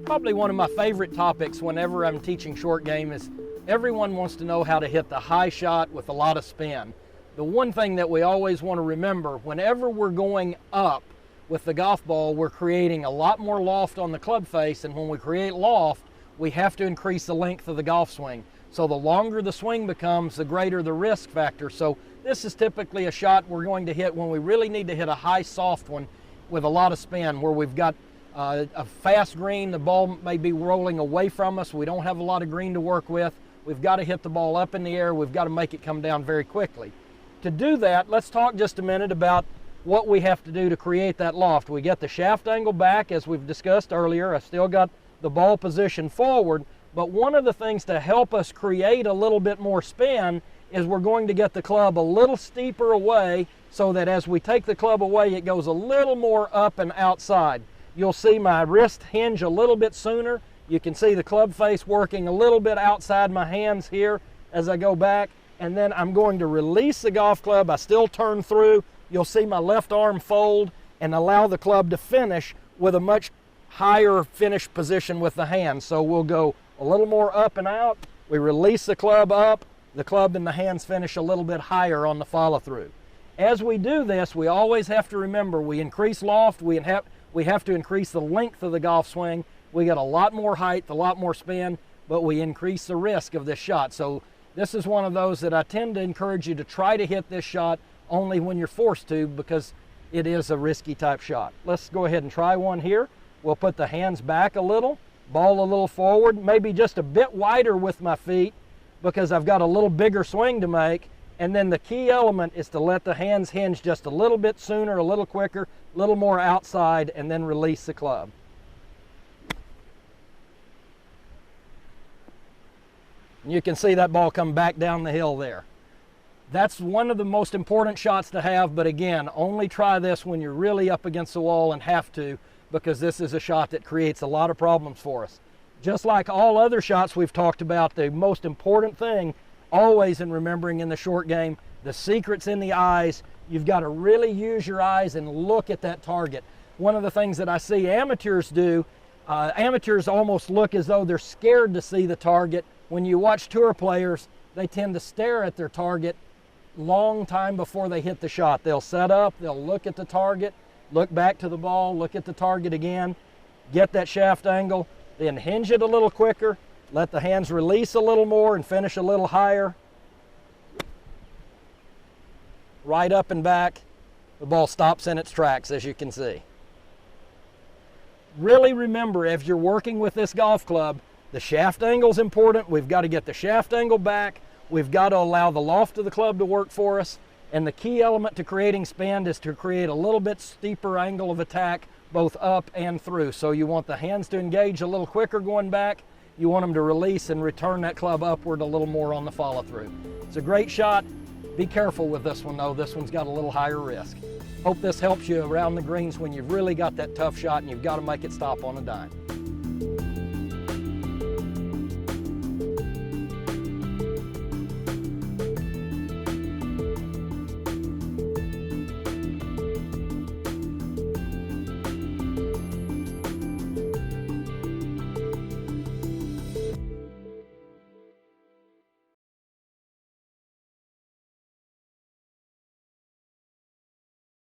Probably one of my favorite topics whenever I'm teaching short game is everyone wants to know how to hit the high shot with a lot of spin. The one thing that we always want to remember, whenever we're going up with the golf ball, we're creating a lot more loft on the club face, and when we create loft, we have to increase the length of the golf swing. So the longer the swing becomes, the greater the risk factor. So this is typically a shot we're going to hit when we really need to hit a high soft one with a lot of spin, where we've got a fast green, the ball may be rolling away from us, we don't have a lot of green to work with, we've got to hit the ball up in the air, we've got to make it come down very quickly. To do that, let's talk just a minute about what we have to do to create that loft. We get the shaft angle back, as we've discussed earlier. I still got the ball position forward, but one of the things to help us create a little bit more spin is we're going to get the club a little steeper away, so that as we take the club away, it goes a little more up and outside. You'll see my wrist hinge a little bit sooner. You can see the club face working a little bit outside my hands here as I go back. And then I'm going to release the golf club. I still turn through. You'll see my left arm fold and allow the club to finish with a much higher finish position with the hands. So we'll go a little more up and out. We release the club up. The club and the hands finish a little bit higher on the follow through. As we do this, we always have to remember we increase loft, we have to increase the length of the golf swing. We get a lot more height, a lot more spin, but we increase the risk of this shot. So this is one of those that I tend to encourage you to try to hit this shot only when you're forced to, because it is a risky type shot. Let's go ahead and try one here. We'll put the hands back a little, ball a little forward, maybe just a bit wider with my feet because I've got a little bigger swing to make. And then the key element is to let the hands hinge just a little bit sooner, a little quicker, a little more outside, and then release the club. And you can see that ball come back down the hill there. That's one of the most important shots to have, but again, only try this when you're really up against the wall and have to, because this is a shot that creates a lot of problems for us. Just like all other shots we've talked about, the most important thing always in remembering in the short game, the secret's in the eyes. You've got to really use your eyes and look at that target. One of the things that I see amateurs do, amateurs almost look as though they're scared to see the target. When you watch tour players, they tend to stare at their target long time before they hit the shot. They'll set up, they'll look at the target, look back to the ball, look at the target again, get that shaft angle, then hinge it a little quicker, let the hands release a little more and finish a little higher. Right up and back, the ball stops in its tracks, as you can see. Really remember, if you're working with this golf club, the shaft angle is important. We've got to get the shaft angle back. We've got to allow the loft of the club to work for us. And the key element to creating spin is to create a little bit steeper angle of attack, both up and through. So you want the hands to engage a little quicker going back. You want them to release and return that club upward a little more on the follow through. It's a great shot. Be careful with this one though. This one's got a little higher risk. Hope this helps you around the greens when you've really got that tough shot and you've got to make it stop on a dime.